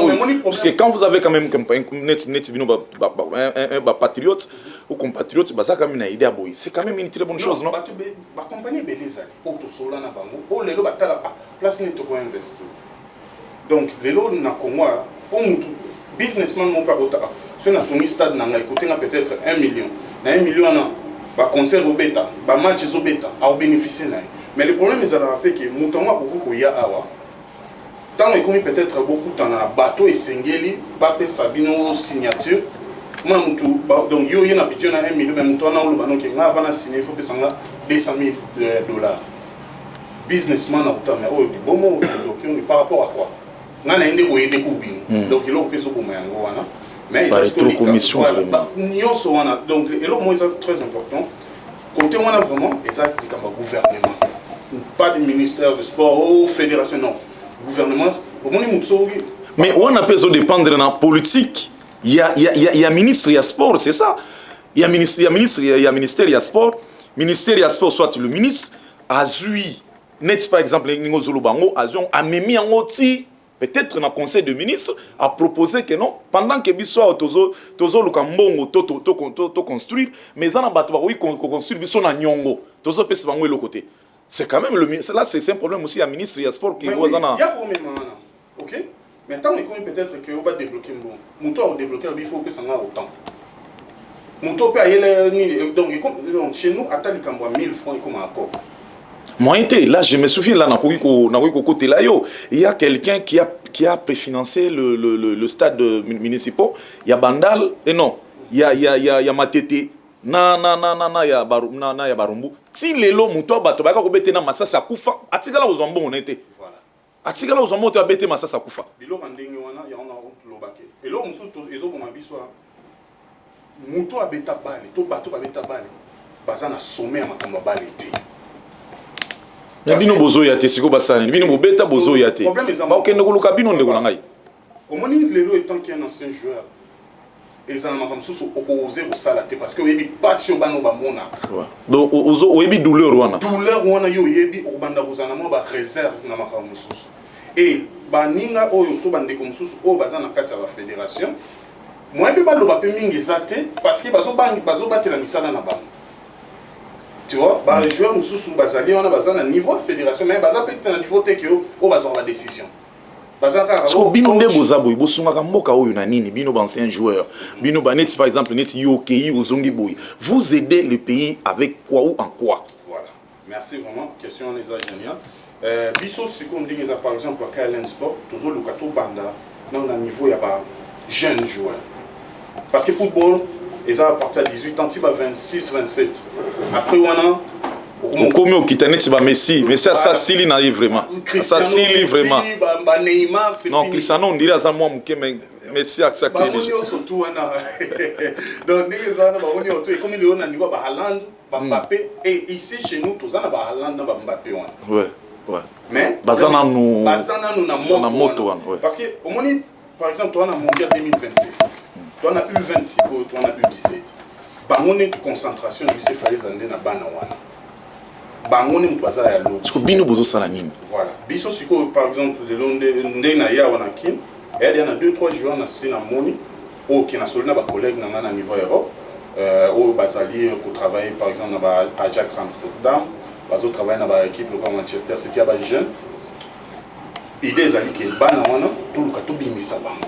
parce que quand vous avez quand même un patriote ou compatriote bah ça quand même une idée à boy c'est quand même une très bonne chose non ba compagnie beleza auto sola na bango o lelo batala place ni to ko investir donc lelo na Congo pour mutu businessman mon pas kota sur na toni stade na ngai kotenga peut-être 1 million na 1 million na ba concert au beta ba match au beta a bénéficier na mais le problème ils ont rappelé que mutonga ko ya awa tant il commis peut-être beaucoup dans la bateau et sengeli ba pe sabino signature moi mutu donc yo yena budget na 1 million mais mutona lo banoke nga vana signer il faut que ça nga $200,000 businessman na utama o di bomo donc par rapport à quoi ngana ende ko yede kubini donc il opeso ko mayango wana mais ils ont trop commission vraiment nyonso wana donc et là moi c'est très important côté wana vraiment exact comme gouvernement pas du ministère du sport ou fédération non gouvernement pour moi mais on a besoin de dépendre de la politique il y a ministre il y a sport c'est ça il y a ministère il y a sport ministère il y a sport soit le ministre azui net par exemple ningo zulubango azion a memi en oti peut-être dans le conseil de ministres a proposé que non pendant que biso tozo lukambongo to construire mais en bato ba oui construire biso na nyongo tozo pesa bango le côté c'est quand même là c'est un problème aussi à ministre et à sport qui voit ça il y a problème OK mais tant qu'on peut-être que on va débloquer bon muto débloquer il faut que ça nga autant muto peut aller donc chez nous atali kambwa 1000 francs comme accord. Moi, là, je me souviens, là, côté là, il y a quelqu'un qui a préfinancé le stade municipal. Il y a Bandal, et non, il y a Matete, il y a Barumbu. Si les lots, Moutoua, Batobaka, Obete, Massa, Sakoufa, Atigala aux Ambons, on était. Voilà. Atigala aux Ambons, tu as bêté Massa, Sakoufa. Il y a et là, ils ont Moutoua, Beta Bale, tout bateau, Beta Bale, Bazana, sommet à Makamba Bale. Bino bozo yate siko basani bino bobeta bozo yate ba okende koluka bino ndeko ngai omoni lelo étant qui est un ancien joueur ils en ont sous opposé au salaté parce que yebi passion bano ba mona donc ozo yebi douleur wana yo yebi obanda kozana mo ba réserve na makamu mususu et baninga oyo to bande ko mususu o bazana kati ya ba fédération moi yebi ba loba pe mingi zate parce que bazo batela misala na bango. Tu vois, les joueurs sont basés à niveau fédération, mais basés à niveau technique, ils ont la décision. So bino nde bozaboy bosunga mboka oyo na nini bino ancien joueur bino banet par exemple net yoki ozongi boy vous aidez le pays avec quoi ou en quoi. Voilà. Merci vraiment, question les génial. Biso si comme dit par exemple à KLN Sport toujours le kato banda dans un niveau il y a pas jeunes joueurs. Parce que football ils ont à partir de 18 ans, 26, 27. Après, on comme au Kitanet, c'est Messi. Mais ça, Sili n'arrive vraiment. Ça, Sili vraiment. Neymar, c'est non, Cristiano, on dirait à moi, mais Messi a accepté. Surtout, donc, comme il y a un niveau de Haaland, Mbappé, et ici, chez nous, tous on a Haaland, Mbappé. Ouais, ouais. Mais, Bazana nous na moto. Parce que, par exemple, on a mondial 2026. Tu as U26, tu as U17. Bangoné concentration, il fallait aller na bana wana. Bangoné mbaza ya l'autre. Parce que bino bozo sala nini. Voilà. Biso siko par exemple le londe na ya wana kin, et il y a 2-3 joueurs na sina moni au qui na solina ba collègue na niveau Europe au bazali ko travailler par exemple na Ajax Amsterdam, bazo travailler na ba équipe comme Manchester City ba jeune. Idée zali ke bana wana tout le kato bimisa bango.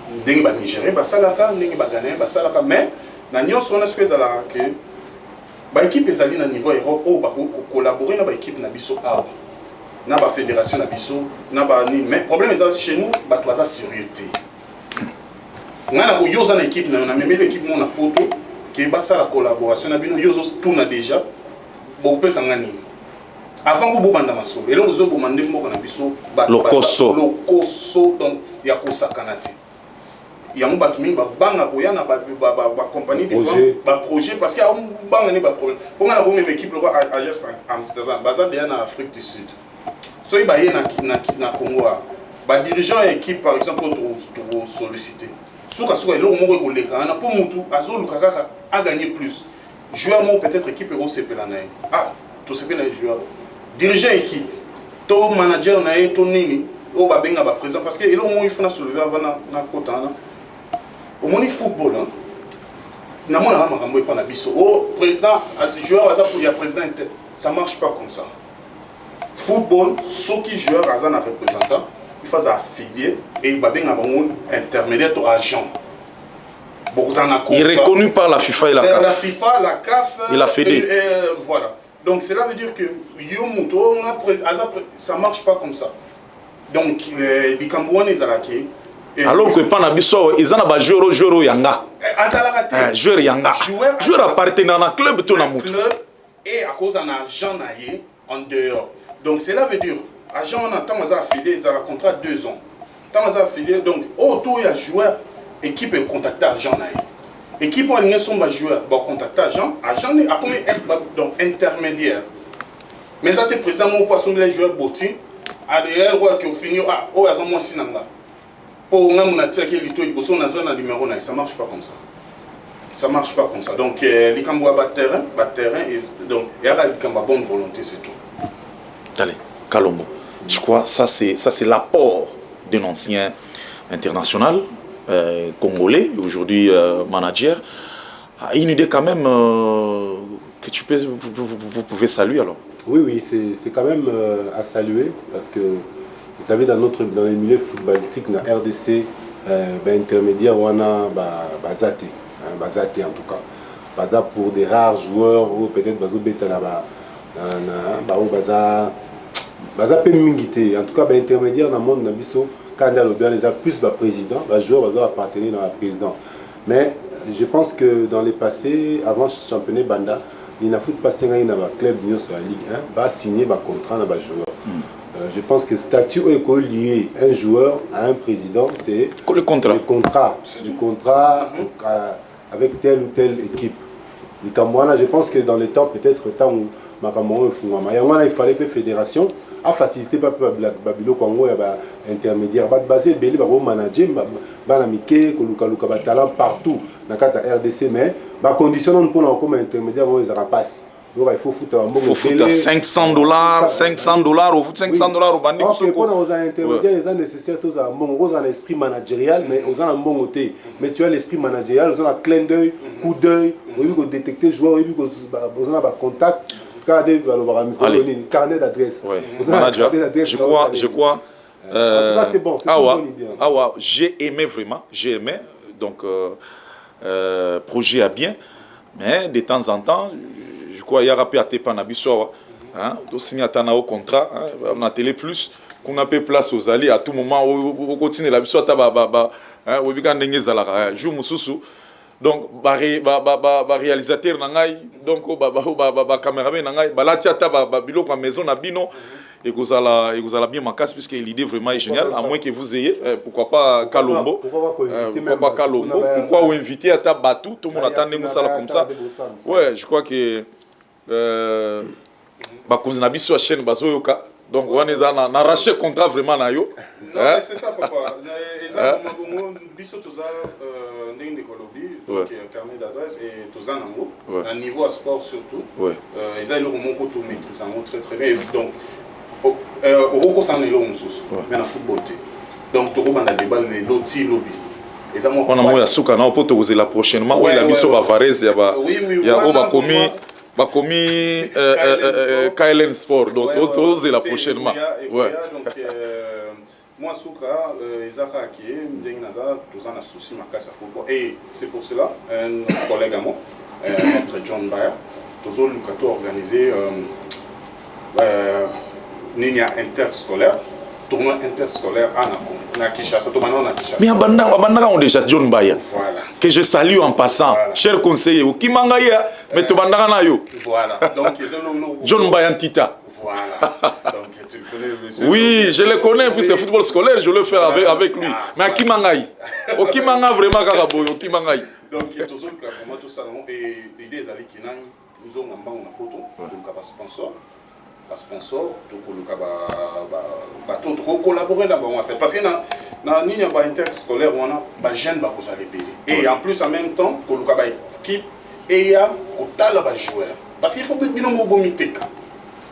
Ndenge ba Nigérien ba salaka ndenge ba Ghanéen ba salaka mais na nyonso on a ce que zala que ba équipe ezali na niveau Europe ou ba collaborer na ba équipe na biso a na ba fédération na biso na ba ni mais problème ezali chez nous ba toza sérieuxté ngana ko yoza na équipe na même l'équipe na poto ke ba sala collaboration na bino yozo tout na déjà bo pesa ngani avant que bobanda masolo et là on zo bomande moko na biso ba lokoso donc ya ko sakanati il y a un bâtiment banga koya na ba compagnie différente ba projet parce qu'il y a un banga ni ba problème pour nga na même équipe à Ajax Amsterdam bazar déjà na Afrique du Sud so iba ye na Congo ba dirigeant équipe par exemple to solliciter soka elo moko ko leka na pour mutu azolu kaka a gagner plus joueur mo peut-être équipe ero sepela na to sepela joueur dirigeant équipe to manager na ye to nini o ba benga ba président parce que il faut na soulever avant na kota na au moni football hein na mona makambo pas na biso o président joueur aza pour ya président ça marche pas comme ça football ceux qui joueur aza na représentant il faut affilié et ba benga bango intermédiaire to agent. Il est reconnu par la FIFA et la CAF. La FIFA, la CAF et la Fédé. Voilà. Donc cela veut dire que ça ne marche pas comme ça. Donc les Cambouans, alors que pas nabiso, ils ont un joueur Yanga. Joueur Yanga. Joueur appartenant à un club tout club et à cause d'un agent naïe en dehors. Donc cela veut dire agent on a tant affilié, ils ont un contrat 2 ans. Tant affilié donc autour il y a joueur équipe est contacté agent naïe. Équipe en ligne sont joueurs, bon contacté agent a combien donc intermédiaire. Mais ça te présente mon poisson les joueurs boti à derrière roi qui au fini oh ils ont moins sinanga. Pour on a mon attaqué lito il bosse na zone numéro 9 ça marche pas comme ça. Ça marche pas comme ça. Donc les Cambois battent terrain et donc il y a les Cambois bonne volonté c'est tout. Allez, Kalombo. Je crois ça c'est l'apport d'un ancien international congolais, aujourd'hui manager, une idée quand même que vous pouvez saluer alors. Oui, c'est quand même à saluer parce que vous savez dans les milieux footballistiques, dans la RDC, intermédiaire, on a Bazate en tout cas. Baza pour des rares joueurs ou peut-être Bazo Beta là-bas. Baza Pemingité. En tout cas, intermédiaire dans le monde, quand les a plus de président, les joueurs doivent appartenir dans le président. Mais je pense que dans les passés, avant le championnat Banda, il n'a pas passé dans le club de la Ligue 1, va signer un contrat dans les joueurs. Je pense que le statut est lié un joueur à un président, c'est le contrat. Le contrat avec telle ou telle équipe. Je pense que dans les temps, peut-être temps où il fallait que la fédération a facilité le Congo et intermédiaire. Basé le manager, talent partout dans la RDC, mais les conditions pour comme intermédiaire, ils rapassent. Il faut foutre $500, au foot $500 au bandit. Pour les intermédiaires, c'est nécessaire aux un esprit managérial, mais aux un bon côté. Mais tu as l'esprit managérial, aux un clin d'œil, coup d'œil, vous détecter joueur, vous avez contact. Allez. Carnet d'adresse. Ouais. Manager, je crois. En tout cas, c'est bon. C'est une bonne idée. J'ai aimé vraiment. Donc, projet à bien. Mais de temps en temps, je crois qu'il y a rappelé à Tepanabiso. On signe un contrat. On a Télé Plus. Qu'on a peu place aux alliés à tout moment. On continue la biso. Donc réalisateur nangai donc caméraman nangai balatiata biloko maison na bino et vous allez bien ma casse puisque l'idée vraiment est géniale à moins que vous ayez pourquoi pas Kalombo pourquoi vous inviter à Tabatou tout le monde attend nous ça comme ça ouais je crois que bakonzi na biso chaîne bazoyoka donc on est en arraché contrat vraiment na yo non c'est ça papa biso toza ndenge kolobi donc carnet d'adresse et toza nango à niveau à sport surtout ils a le moko to maîtrise en très très bien donc au ça est long sous mais en football donc to banda débat les loti lobby ils a on a moya suka na poto vous la prochainement ouais la biso ba Varese ya ba ya oba komi KLN Sport donc tous la prochainement ouais donc moi souka ezaka qui ndenge naza tous en souci makasa football et c'est pour cela un collègue à moi maître John Bayer tous le organisé Ninia interscolaire tournoi interscolaire à Kinshasa. Mais Abandaka ont déjà John Bayer. Voilà. Que je salue en passant. Voilà. Cher conseiller, qui mangaya, mais tu bandaka na yo. Voilà. Donc John Bayer Tita. Voilà. Donc tu connais le monsieur. Oui, je le connais, puis c'est football scolaire, je le fais avec lui. Mais à qui mangaï? Au qui manga vraiment karaboy, au qui mangaï. Donc il y a toujours vraiment tout ça et l'idée est d'aller qui nous ont un poto, donc un sponsor. Sponsor donc to collaborer là en fait parce que na ni ba interscolaire on a ba jeune ba ko payer et en plus en même temps ko luka ba équipe et il y a ko tala ba joueur parce qu'il faut bino mo bomiteka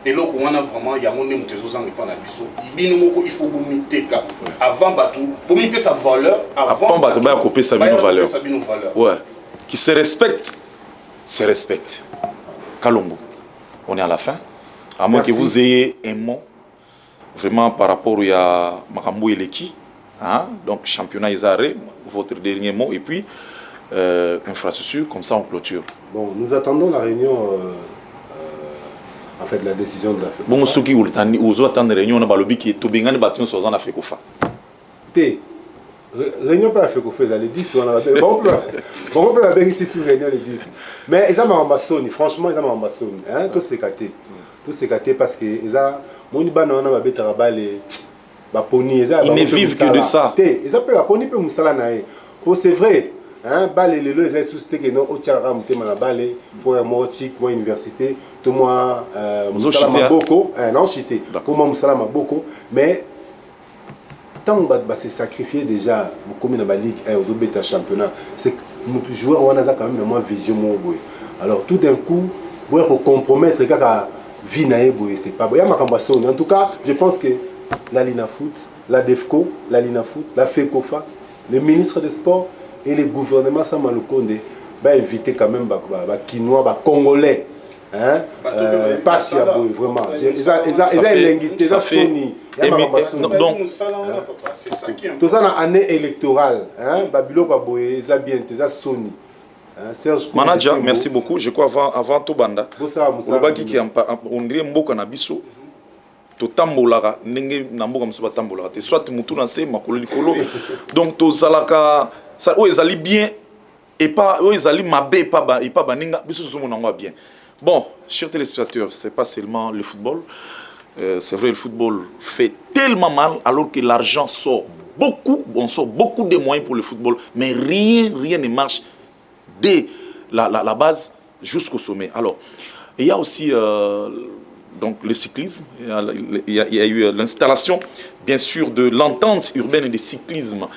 eloko wana vraiment yango nde moto ezozanga epa na biso bino moko il faut bomiteka avant bato bomipesa valeur avant bato baya kopesa bino valeur ouais qui se respecte Kalombo on est à la fin à moins que vous ayez un mot vraiment par rapport à Makambo Eleki hein? Donc championnat Isaré votre dernier mot et puis infrastructure comme ça on clôture. Bon nous attendons la réunion en fait la décision de la FECOFA. Bon ceux qui vous attendent réunion on a balobi qui est tobengani batino sur la FECOFA. Réunion pas la FECOFA les 10 on a bon on peut la faire ici sur réunion les 10. Mais ils ont ambassoni franchement ils ont ambassoni hein tout c'est gâté parce que ils ont moni bana on a beta balé ba poni ils ne vivent que de ça. Ils ont pas poni pe musala nae. Pour c'est vrai hein balé les ils ont suscité que non otiara mutema na balé faut un mot chic moi université tout moi musala maboko non chité pour moi musala maboko mais tant que se sacrifier déjà comme dans la Ligue 1 aux autres championnat c'est que nous joueurs on a quand même moins vision alors tout d'un coup pour compromettre la vie c'est pas bon en tout cas je pense que la Lina Foot la DEFCO la Lina Foot la FECOFA le ministre des Sports et le gouvernement Sama Lukonde va éviter quand même Kinois Congolais hein pas si vraiment ça fait donc c'est ça qui est tout ça dans année électorale hein babilo kwa boye ça bien ça Sony Serge manager merci beaucoup je crois avant to banda olobaki ki on dirait mboka na biso to tambolaka ndenge na mboka musu batambolaka te soit mutu na se makolo likolo donc to zalaka ça o ezali bien et pas o ezali mabe et pas baninga biso zo monango bien. Bon, chers téléspectateurs, c'est pas seulement le football. C'est vrai, le football fait tellement mal alors que l'argent sort beaucoup. On sort beaucoup de moyens pour le football, mais rien ne marche dès la base jusqu'au sommet. Alors, il y a aussi donc le cyclisme. Il y a eu l'installation, bien sûr, de l'entente urbaine et de cyclisme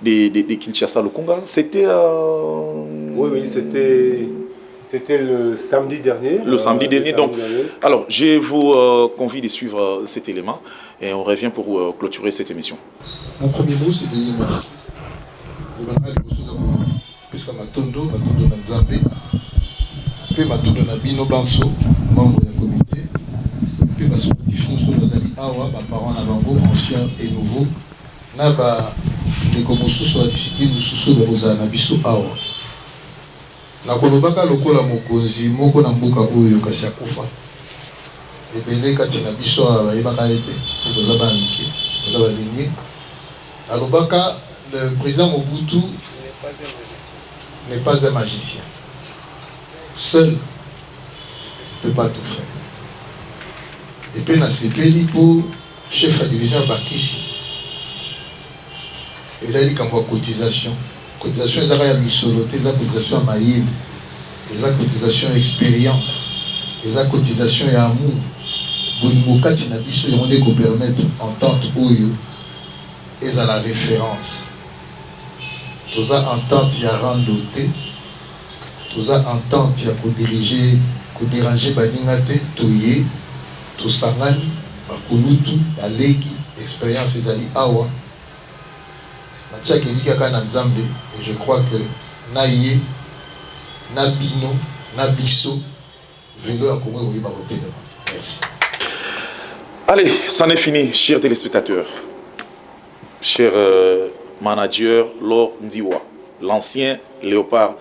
de Kinshasa-Lukunga. C'était... Oui, c'était le samedi dernier. Le samedi dernier. Donc, alors, je vous convie de suivre cet élément et on revient pour clôturer cette émission. Mon premier mot, c'est de dire merci. Je vais aller au ça matondo na Nzambe, puis matondo na bino banso, membre du comité, puis bas sportif nous sommes bazali awa, parents na bango anciens et nouveaux, na ba les commençons sur la discipline nous sous bazali na biso awa. Na kolobaka lokola mokonzi moko na mboka oyo kasi akufa ebele kati na biso bayebaka ete koza banike koza balingi alobaka le président Mobutu n'est pas un magicien seul ne peut pas tout faire et puis na sepeli pour chef de division Bakisi ezali kambo cotisation ezaka ya misolo te eza cotisation ya mayele eza cotisation ya expérience eza cotisation ya amour bolingo kati na biso yango nde kopermettre entente oyo ezala référence toza entente ya rando te toza entente ya kodéranger baninga te toye tosangani bakolutu baleki expérience ezali awa et je crois que Naïe, Nabino, Nabiso, vélo à Congo, merci. Allez, c'en est fini, chers téléspectateurs, chers managers, Laure Ndiwa, l'ancien Léopard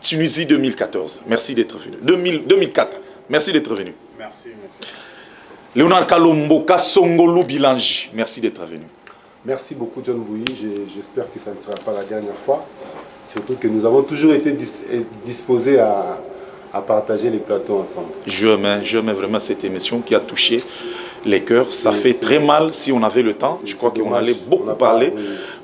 Tunisie 2014. Merci d'être venu. 2004, merci d'être venu. Merci. Léonard Kalombo, Kassongolo Bilangi, merci d'être venu. Merci beaucoup John Bouyi, j'espère que ça ne sera pas la dernière fois. Surtout que nous avons toujours été disposés à partager les plateaux ensemble. J'aime vraiment cette émission qui a touché les cœurs. Ça fait très mal si on avait le temps. Je crois qu'on allait beaucoup parler.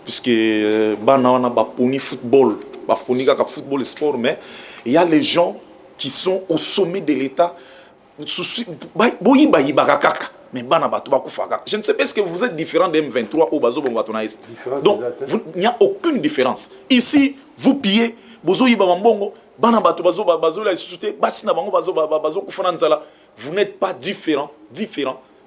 Puisque on a baponi football, baponi football et sport, mais il y a les gens qui sont au sommet de l'État. Mais je ne sais pas, est-ce que vous êtes différent de M23 au Bazo Bongatona Est. Donc, il n'y a aucune différence. Ici, vous pillez, Bozo Yibamambongo, Bana Bato Bazo Bazo la Susute, Basina Bango Bazo Bazo Kufananzala. Vous n'êtes pas différent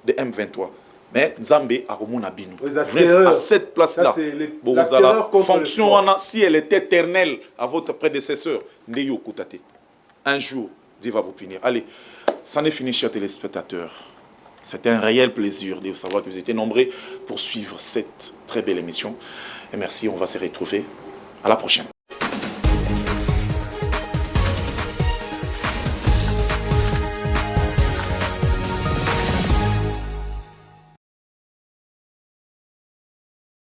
de M23. Mais Nzambe a Romona Bino. Oui, Vous êtes à cette place-là. Bon, la fonction, si elle est éternelle à votre prédécesseur, Ndeyo Koutate. Un jour, Dieu va vous punir. Allez, c'en est fini, chers téléspectateurs. C'était un réel plaisir de savoir que vous étiez nombreux pour suivre cette très belle émission. Et merci, on va se retrouver. À la prochaine.